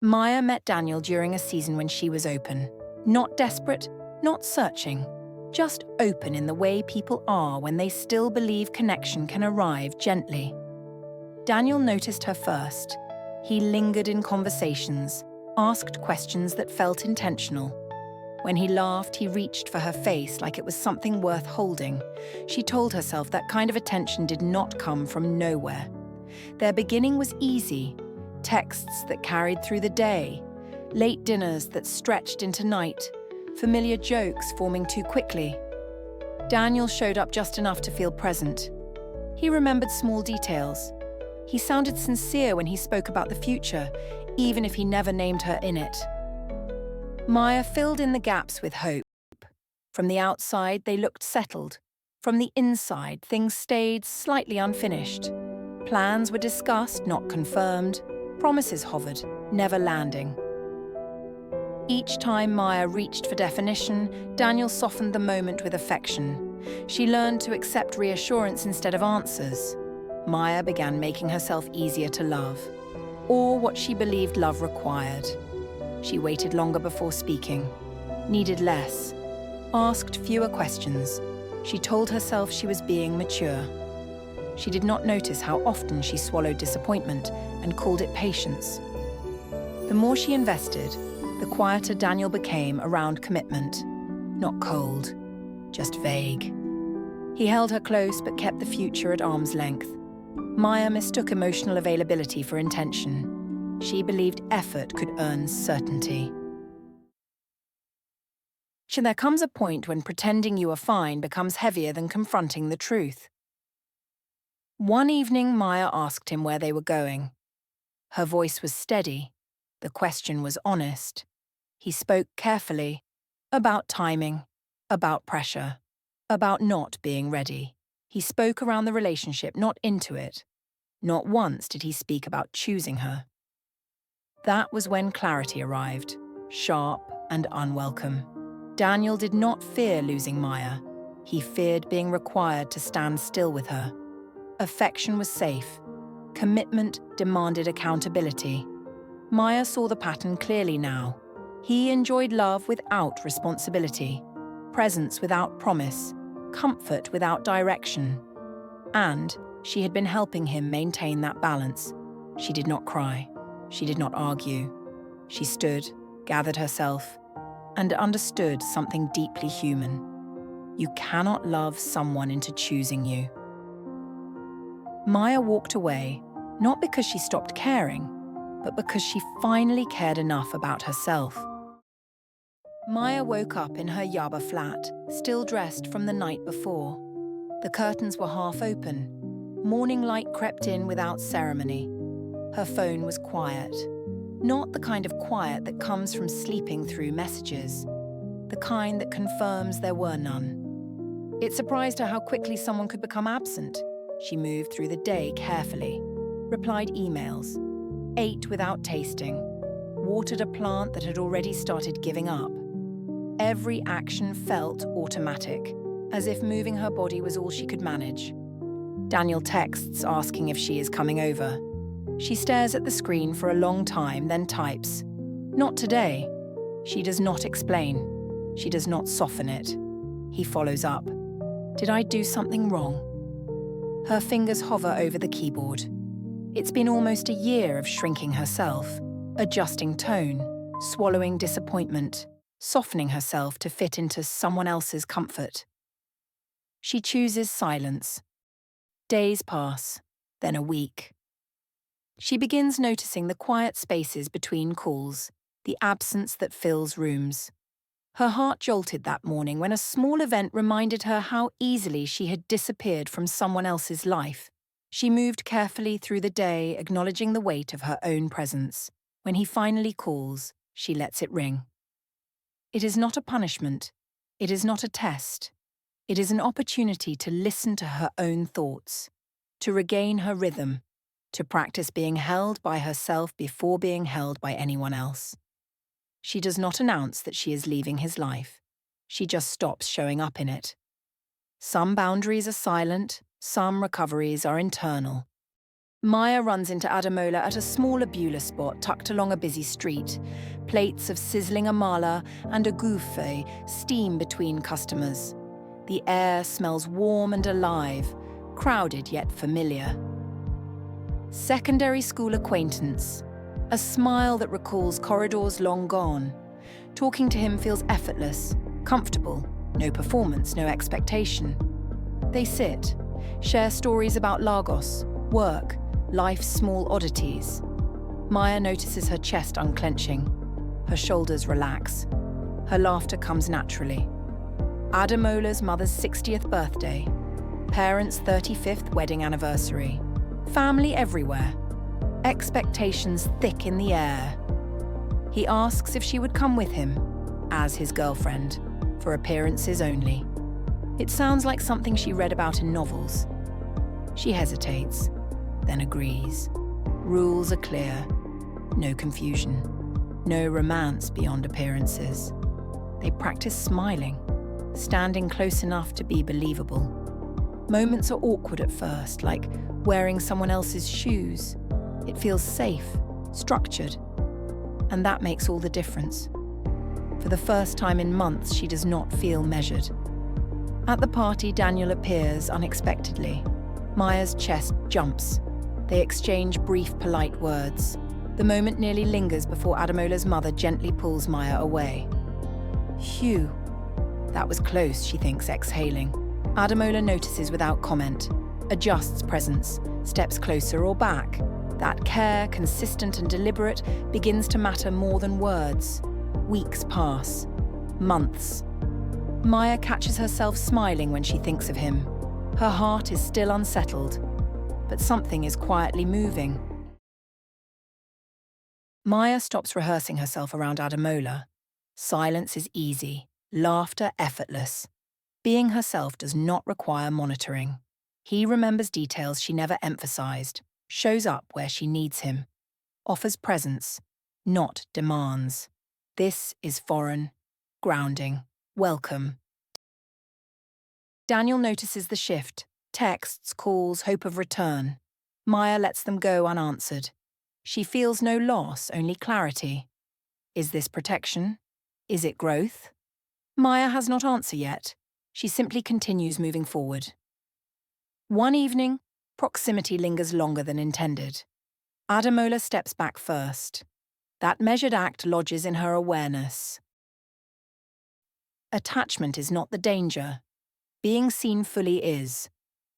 Maya met Daniel during a season when she was open. Not desperate, not searching, just open in the way people are when they still believe connection can arrive gently. Daniel noticed her first. He lingered in conversations, asked questions that felt intentional. When he laughed, he reached for her face like it was something worth holding. She told herself that kind of attention did not come from nowhere. Their beginning was easy. Texts that carried through the day, late dinners that stretched into night, familiar jokes forming too quickly. Daniel showed up just enough to feel present. He remembered small details. He sounded sincere when he spoke about the future, even if he never named her in it. Maya filled in the gaps with hope. From the outside, they looked settled. From the inside, things stayed slightly unfinished. Plans were discussed, not confirmed. Promises hovered, never landing. Each time Maya reached for definition, Daniel softened the moment with affection. She learned to accept reassurance instead of answers. Maya began making herself easier to love, or what she believed love required. She waited longer before speaking, needed less, asked fewer questions. She told herself she was being mature. She did not notice how often she swallowed disappointment and called it patience. The more she invested, the quieter Daniel became around commitment. Not cold, just vague. He held her close but kept the future at arm's length. Maya mistook emotional availability for intention. She believed effort could earn certainty. There comes a point when pretending you are fine becomes heavier than confronting the truth. One evening, Maya asked him where they were going. Her voice was steady. The question was honest. He spoke carefully, about timing, about pressure, about not being ready. He spoke around the relationship, not into it. Not once did he speak about choosing her. That was when clarity arrived, sharp and unwelcome. Daniel did not fear losing Maya. He feared being required to stand still with her. Affection was safe. Commitment demanded accountability. Maya saw the pattern clearly now. He enjoyed love without responsibility, presence without promise, comfort without direction. And she had been helping him maintain that balance. She did not cry. She did not argue. She stood, gathered herself, and understood something deeply human. You cannot love someone into choosing you. Maya walked away, not because she stopped caring, but because she finally cared enough about herself. Maya woke up in her Yaba flat, still dressed from the night before. The curtains were half open. Morning light crept in without ceremony. Her phone was quiet. Not the kind of quiet that comes from sleeping through messages. The kind that confirms there were none. It surprised her how quickly someone could become absent. She moved through the day carefully, replied emails, ate without tasting, watered a plant that had already started giving up. Every action felt automatic, as if moving her body was all she could manage. Daniel texts asking if she is coming over. She stares at the screen for a long time, then types, "Not today." She does not explain. She does not soften it. He follows up, "Did I do something wrong?" Her fingers hover over the keyboard. It's been almost a year of shrinking herself, adjusting tone, swallowing disappointment, softening herself to fit into someone else's comfort. She chooses silence. Days pass, then a week. She begins noticing the quiet spaces between calls, the absence that fills rooms. Her heart jolted that morning when a small event reminded her how easily she had disappeared from someone else's life. She moved carefully through the day, acknowledging the weight of her own presence. When he finally calls, she lets it ring. It is not a punishment. It is not a test. It is an opportunity to listen to her own thoughts, to regain her rhythm, to practice being held by herself before being held by anyone else. She does not announce that she is leaving his life. She just stops showing up in it. Some boundaries are silent, some recoveries are internal. Maya runs into Adamola at a smaller Beulah spot tucked along a busy street. Plates of sizzling amala and a gouffé steam between customers. The air smells warm and alive, crowded yet familiar. Secondary school acquaintance. A smile that recalls corridors long gone. Talking to him feels effortless, comfortable, no performance, no expectation. They sit, share stories about Lagos, work, life's small oddities. Maya notices her chest unclenching. Her shoulders relax. Her laughter comes naturally. Adamola's mother's 60th birthday. Parents' 35th wedding anniversary. Family everywhere. Expectations thick in the air. He asks if she would come with him, as his girlfriend, for appearances only. It sounds like something she read about in novels. She hesitates, then agrees. Rules are clear. No confusion. No romance beyond appearances. They practice smiling, standing close enough to be believable. Moments are awkward at first, like wearing someone else's shoes. It feels safe, structured, and that makes all the difference. For the first time in months, she does not feel measured. At the party, Daniel appears unexpectedly. Maya's chest jumps. They exchange brief, polite words. The moment nearly lingers before Adamola's mother gently pulls Maya away. Phew. That was close, she thinks, exhaling. Adamola notices without comment, adjusts presence, steps closer or back. That care, consistent and deliberate, begins to matter more than words. Weeks pass. Months. Maya catches herself smiling when she thinks of him. Her heart is still unsettled, but something is quietly moving. Maya stops rehearsing herself around Adamola. Silence is easy, laughter effortless. Being herself does not require monitoring. He remembers details she never emphasized, shows up where she needs him, offers presence, not demands. This is foreign, grounding, welcome. Daniel notices the shift, texts, calls, hope of return. Maya lets them go unanswered. She feels no loss, only clarity. Is this protection? Is it growth? Maya has not answered yet. She simply continues moving forward. One evening, proximity lingers longer than intended. Adamola steps back first. That measured act lodges in her awareness. Attachment is not the danger. Being seen fully is.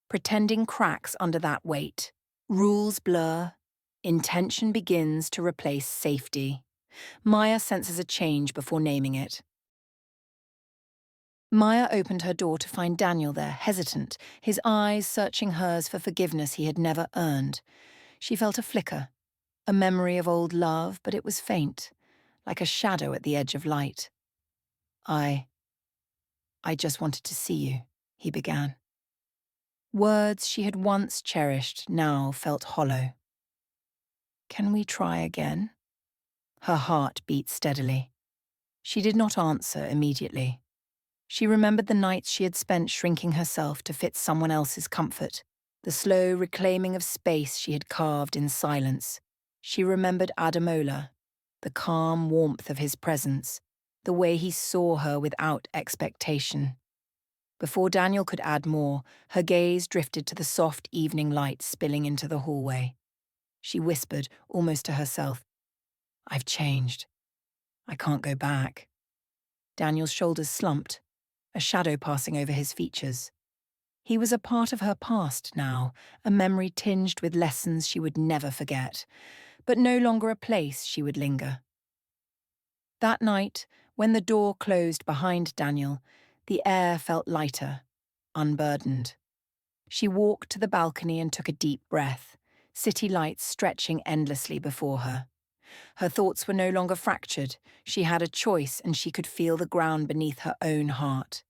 Pretending cracks under that weight. Rules blur. Intention begins to replace safety. Maya senses a change before naming it. Maya opened her door to find Daniel there, hesitant, his eyes searching hers for forgiveness he had never earned. She felt a flicker, a memory of old love, but it was faint, like a shadow at the edge of light. I just wanted to see you, he began. Words she had once cherished now felt hollow. Can we try again? Her heart beat steadily. She did not answer immediately. She remembered the nights she had spent shrinking herself to fit someone else's comfort, the slow reclaiming of space she had carved in silence. She remembered Adamola, the calm warmth of his presence, the way he saw her without expectation. Before Daniel could add more, her gaze drifted to the soft evening light spilling into the hallway. She whispered, almost to herself, I've changed. I can't go back. Daniel's shoulders slumped, a shadow passing over his features. He was a part of her past now, a memory tinged with lessons she would never forget, but no longer a place she would linger. That night, when the door closed behind Daniel, the air felt lighter, unburdened. She walked to the balcony and took a deep breath, city lights stretching endlessly before her. Her thoughts were no longer fractured. She had a choice and she could feel the ground beneath her own heart.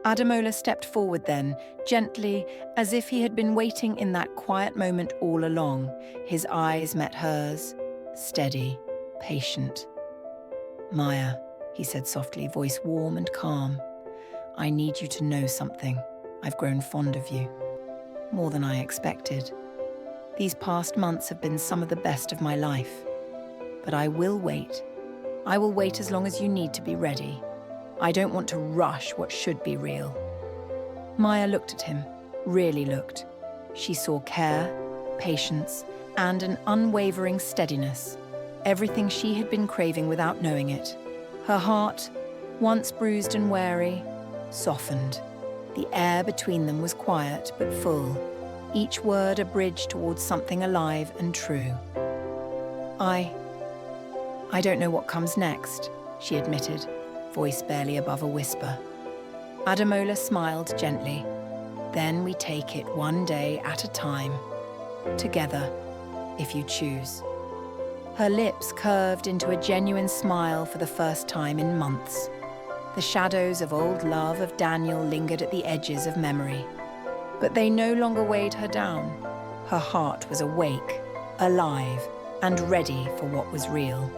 Adamola stepped forward then, gently, as if he had been waiting in that quiet moment all along. His eyes met hers, steady, patient. Maya, he said softly, voice warm and calm. I need you to know something. I've grown fond of you. More than I expected. These past months have been some of the best of my life. But I will wait. I will wait as long as you need to be ready. I don't want to rush what should be real." Maya looked at him, really looked. She saw care, patience, and an unwavering steadiness. Everything she had been craving without knowing it. Her heart, once bruised and wary, softened. The air between them was quiet but full, each word a bridge towards something alive and true. I don't know what comes next," she admitted, voice barely above a whisper. Ademola smiled gently. "Then we take it one day at a time. Together, if you choose." Her lips curved into a genuine smile for the first time in months. The shadows of old love of Daniel lingered at the edges of memory. But they no longer weighed her down. Her heart was awake, alive, and ready for what was real.